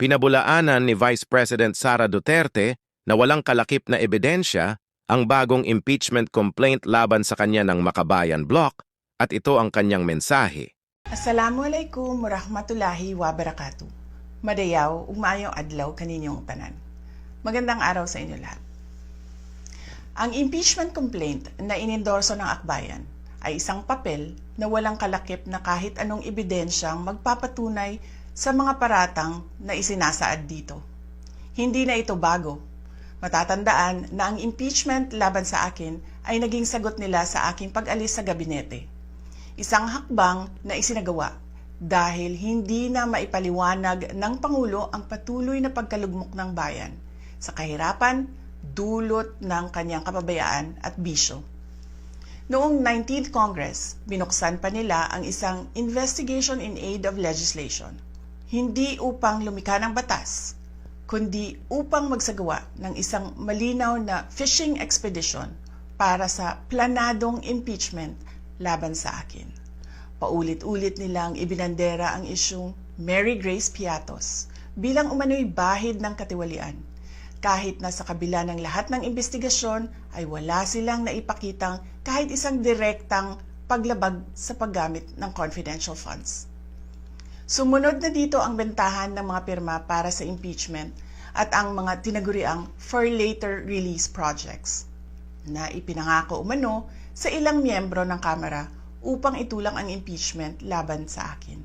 Pinabulaanan ni Vice President Sara Duterte na walang kalakip na ebidensya ang bagong impeachment complaint laban sa kanya ng Makabayan Bloc at ito ang kanyang mensahe. Assalamualaikum warahmatullahi wabarakatuh. Madayaw, ugmaayong adlaw kaninyong tanan. Magandang araw sa inyo lahat. Ang impeachment complaint na inendorso ng akbayan ay isang papel na walang kalakip na kahit anong ebidensyang magpapatunay sa mga paratang na isinasaad dito. Hindi na ito bago. Matatandaan na ang impeachment laban sa akin ay naging sagot nila sa aking pag-alis sa gabinete. Isang hakbang na isinagawa dahil hindi na maipaliwanag ng Pangulo ang patuloy na pagkalugmok ng bayan sa kahirapan, dulot ng kanyang kapabayaan at bisyo. Noong 19th Congress, binuksan pa nila ang isang investigation in aid of legislation. Hindi upang lumikha ng batas, kundi upang magsagawa ng isang malinaw na fishing expedition para sa planadong impeachment laban sa akin. Paulit-ulit nilang ibinandera ang isyung Mary Grace Piatos bilang umano'y bahid ng katiwalian. Kahit na sa kabila ng lahat ng investigasyon ay wala silang naipakitang kahit isang direktang paglabag sa paggamit ng confidential funds. Sumunod na dito ang bentahan ng mga pirma para sa impeachment at ang mga tinaguriang for later release projects na ipinangako umano sa ilang miyembro ng Kamara upang itulang ang impeachment laban sa akin.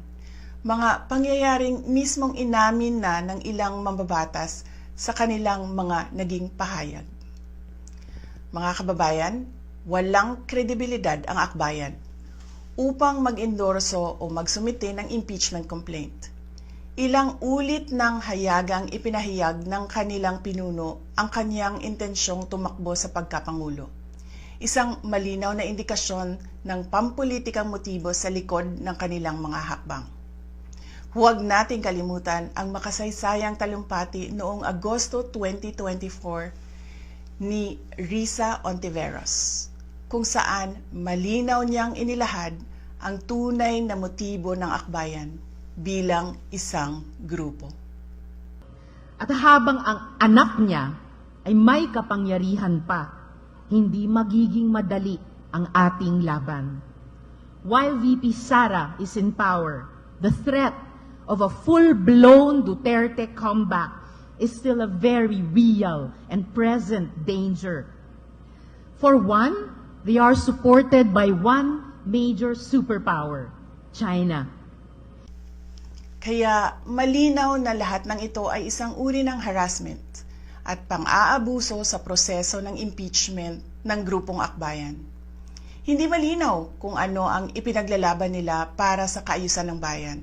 Mga pangyayaring mismong inamin na ng ilang mambabatas sa kanilang mga naging pahayag. Mga kababayan, walang kredibilidad ang akbayan upang mag-endorso o magsumite ng impeachment complaint. Ilang ulit ng hayagang ipinahayag ng kanilang pinuno ang kanyang intensyong tumakbo sa pagkapangulo. Isang malinaw na indikasyon ng pampulitikang motibo sa likod ng kanilang mga hakbang. Huwag nating kalimutan ang makasaysayang talumpati noong Agosto 2024 ni Risa Ontiveros, kung saan malinaw niyang inilahad ang tunay na motibo ng akbayan bilang isang grupo. At habang ang anak niya ay may kapangyarihan pa, hindi magiging madali ang ating laban. While VP Sara is in power, the threat of a full-blown Duterte comeback is still a very real and present danger. For one, they are supported by one major superpower, China. Kaya malinaw na lahat ng ito ay isang uri ng harassment at pang-aabuso sa proseso ng impeachment ng grupong akbayan. Hindi malinaw kung ano ang ipinaglalaban nila para sa kaayusan ng bayan,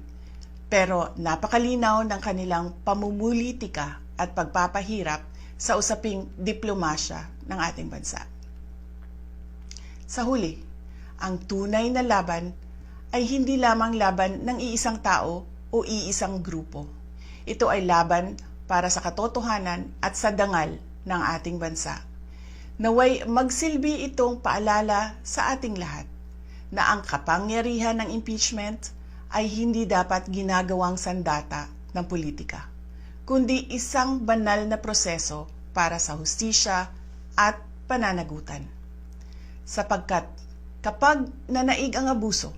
pero napakalinaw ng kanilang pamumulitika at pagpapahirap sa usaping diplomasya ng ating bansa. Sa huli, ang tunay na laban ay hindi lamang laban ng iisang tao o iisang grupo. Ito ay laban para sa katotohanan at sa dangal ng ating bansa. Naway magsilbi itong paalala sa ating lahat na ang kapangyarihan ng impeachment ay hindi dapat ginagawang sandata ng politika, kundi isang banal na proseso para sa hustisya at pananagutan. Sapagkat kapag nanaig ang abuso,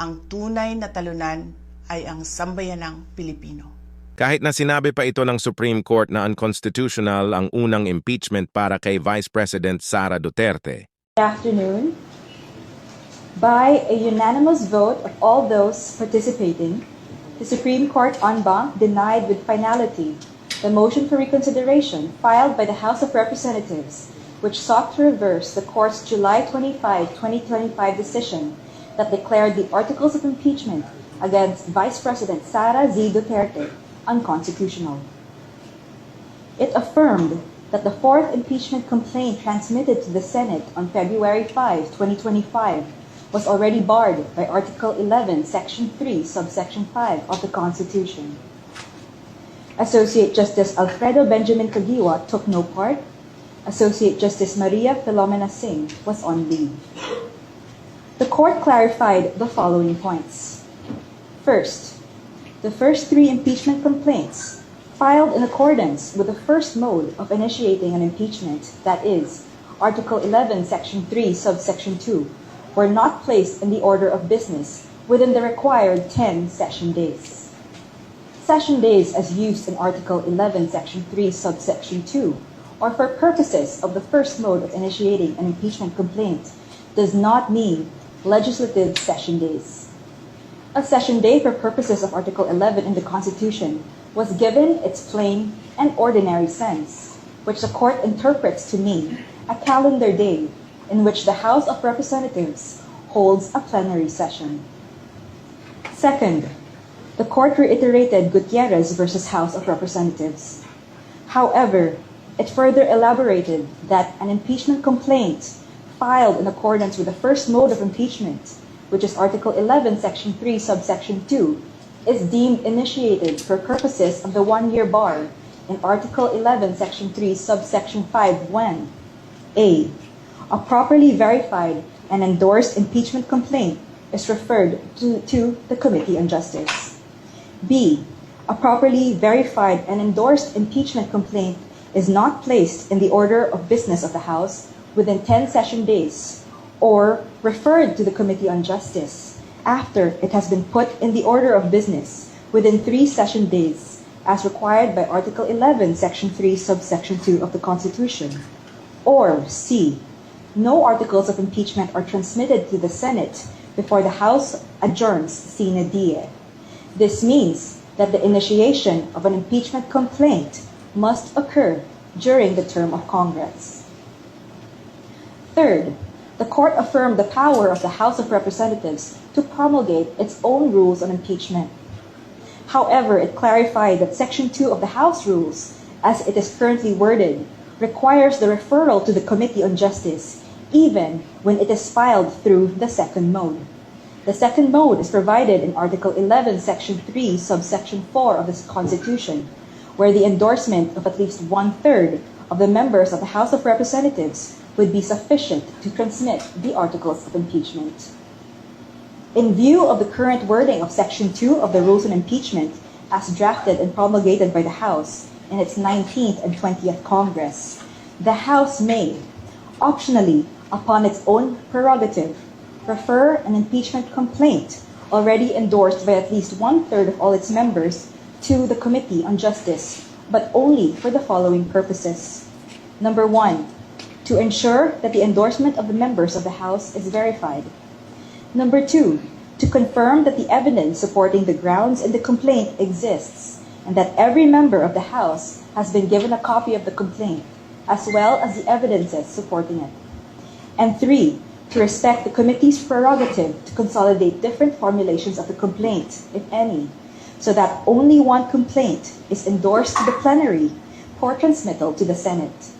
ang tunay na talunan ay ang sambayanang Pilipino. Kahit na sinabi pa ito ng Supreme Court na unconstitutional ang unang impeachment para kay Vice President Sara Duterte. Good afternoon. By a unanimous vote of all those participating, the Supreme Court en banc denied with finality the motion for reconsideration filed by the House of Representatives, which sought to reverse the Court's July 25, 2025 decision that declared the articles of impeachment against Vice President Sara Z. Duterte unconstitutional. It affirmed that the fourth impeachment complaint transmitted to the Senate on February 5, 2025 was already barred by Article 11, Section 3, Subsection 5 of the Constitution. Associate Justice Alfredo Benjamin Caguiwa took no part. Associate Justice Maria Filomena Singh was on leave. The Court clarified the following points. First, the first 3 impeachment complaints filed in accordance with the first mode of initiating an impeachment, that is, Article 11, Section 3, Subsection 2, were not placed in the order of business within the required 10 session days. Session days as used in Article 11, Section 3, Subsection 2, or for purposes of the first mode of initiating an impeachment complaint, does not mean legislative session days. A session day for purposes of Article 11 in the Constitution was given its plain and ordinary sense, which the Court interprets to mean a calendar day in which the House of Representatives holds a plenary session. Second, the Court reiterated Gutierrez versus House of Representatives. However, it further elaborated that an impeachment complaint filed in accordance with the first mode of impeachment, which is Article 11, Section 3, Subsection 2, is deemed initiated for purposes of the 1-year bar in Article 11, Section 3, Subsection 5 when A. A properly verified and endorsed impeachment complaint is referred to the Committee on Justice. B. A properly verified and endorsed impeachment complaint is not placed in the order of business of the House within 10 session days or referred to the Committee on Justice after it has been put in the order of business within 3 session days as required by Article 11, Section 3, Subsection 2 of the Constitution. Or C. No articles of impeachment are transmitted to the Senate before the House adjourns sine die. This means that the initiation of an impeachment complaint must occur during the term of Congress. Third, the Court affirmed the power of the House of Representatives to promulgate its own rules on impeachment. However, it clarified that Section 2 of the House Rules, as it is currently worded, requires the referral to the Committee on Justice even when it is filed through the second mode. The second mode is provided in Article 11, Section 3, Subsection 4 of the Constitution, where the endorsement of at least 1/3 of the members of the House of Representatives would be sufficient to transmit the articles of impeachment. In view of the current wording of Section 2 of the Rules on Impeachment, as drafted and promulgated by the House in its 19th and 20th Congress, the House may, optionally, upon its own prerogative, refer an impeachment complaint already endorsed by at least 1/3 of all its members to the Committee on Justice, but only for the following purposes. Number 1, to ensure that the endorsement of the members of the House is verified. Number 2, to confirm that the evidence supporting the grounds in the complaint exists, and that every member of the House has been given a copy of the complaint, as well as the evidences supporting it. And 3, to respect the committee's prerogative to consolidate different formulations of the complaint, if any, so that only one complaint is endorsed to the plenary for transmittal to the Senate.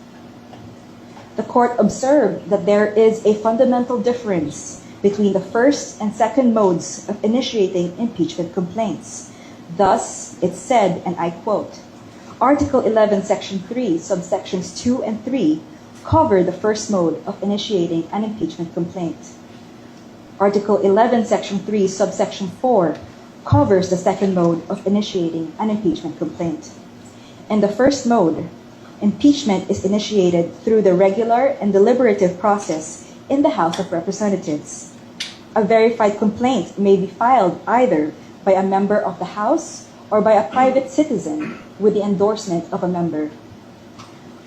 The Court observed that there is a fundamental difference between the first and second modes of initiating impeachment complaints. Thus, it said, and I quote, Article 11, Section 3, subsections 2 and 3 cover the first mode of initiating an impeachment complaint. Article 11, Section 3, subsection 4 covers the second mode of initiating an impeachment complaint. In the first mode, impeachment is initiated through the regular and deliberative process in the House of Representatives. A verified complaint may be filed either by a member of the House or by a private citizen with the endorsement of a member.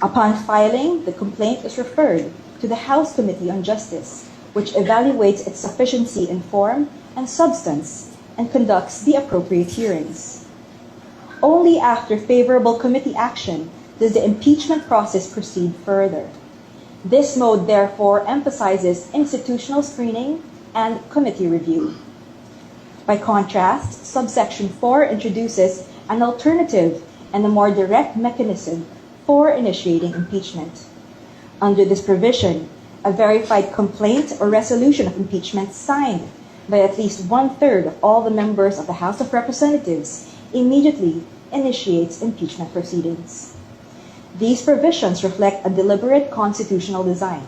Upon filing, the complaint is referred to the House Committee on Justice, which evaluates its sufficiency in form and substance and conducts the appropriate hearings. Only after favorable committee action does the impeachment process proceed further. This mode, therefore, emphasizes institutional screening and committee review. By contrast, subsection 4 introduces an alternative and a more direct mechanism for initiating impeachment. Under this provision, a verified complaint or resolution of impeachment signed by at least 1/3 of all the members of the House of Representatives immediately initiates impeachment proceedings. These provisions reflect a deliberate constitutional design.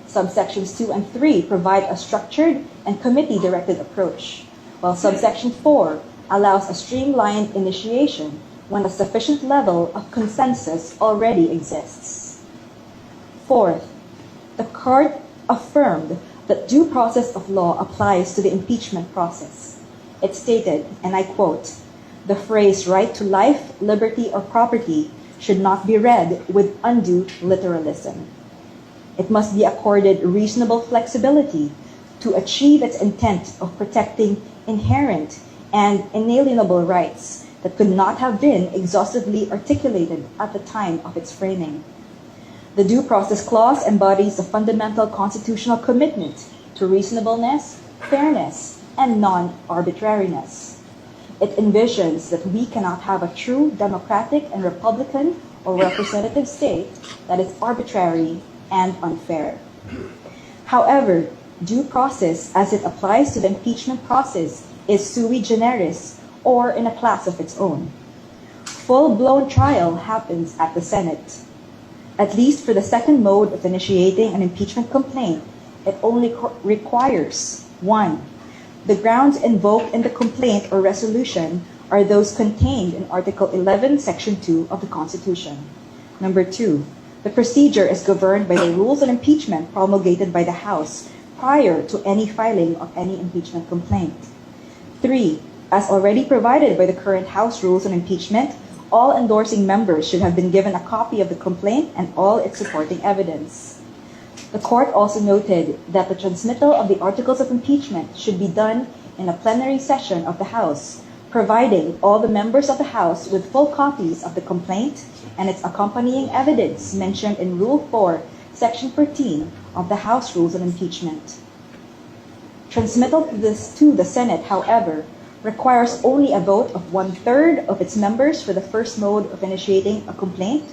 Subsections 2 and 3 provide a structured and committee-directed approach, while subsection 4 allows a streamlined initiation when a sufficient level of consensus already exists. Fourth, the court affirmed that due process of law applies to the impeachment process. It stated, and I quote, "The phrase right to life, liberty, or property should not be read with undue literalism. It must be accorded reasonable flexibility to achieve its intent of protecting inherent and inalienable rights that could not have been exhaustively articulated at the time of its framing. The Due Process Clause embodies a fundamental constitutional commitment to reasonableness, fairness, and non-arbitrariness. It envisions that we cannot have a true democratic and republican or representative state that is arbitrary and unfair. However, due process as it applies to the impeachment process is sui generis or in a class of its own. Full-blown trial happens at the Senate. At least for the second mode of initiating an impeachment complaint, it only requires 1. The grounds invoked in the complaint or resolution are those contained in Article 11, Section 2 of the Constitution. Number 2, the procedure is governed by the rules on impeachment promulgated by the House prior to any filing of any impeachment complaint. 3, as already provided by the current House rules on impeachment, all endorsing members should have been given a copy of the complaint and all its supporting evidence. The court also noted that the transmittal of the articles of impeachment should be done in a plenary session of the House, providing all the members of the House with full copies of the complaint and its accompanying evidence mentioned in Rule 4, Section 14 of the House Rules on Impeachment. Transmittal to the Senate, however, requires only a vote of 1/3 of its members for the first mode of initiating a complaint,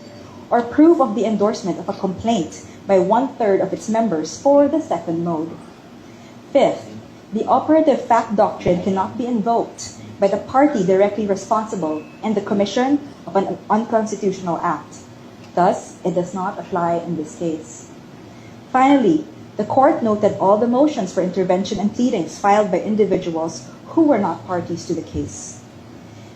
or proof of the endorsement of a complaint by 1/3 of its members for the second mode. Fifth, the operative fact doctrine cannot be invoked by the party directly responsible in the commission of an unconstitutional act. Thus, it does not apply in this case. Finally, the court noted all the motions for intervention and pleadings filed by individuals who were not parties to the case.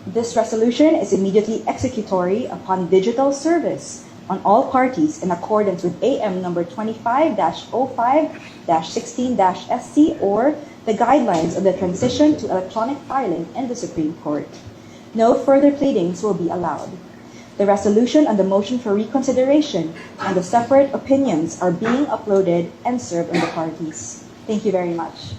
This resolution is immediately executory upon digital service on all parties in accordance with AM number 25-05-16-SC or the guidelines on the transition to electronic filing in the Supreme Court. No further pleadings will be allowed. The resolution on the motion for reconsideration and the separate opinions are being uploaded and served on the parties. Thank you very much.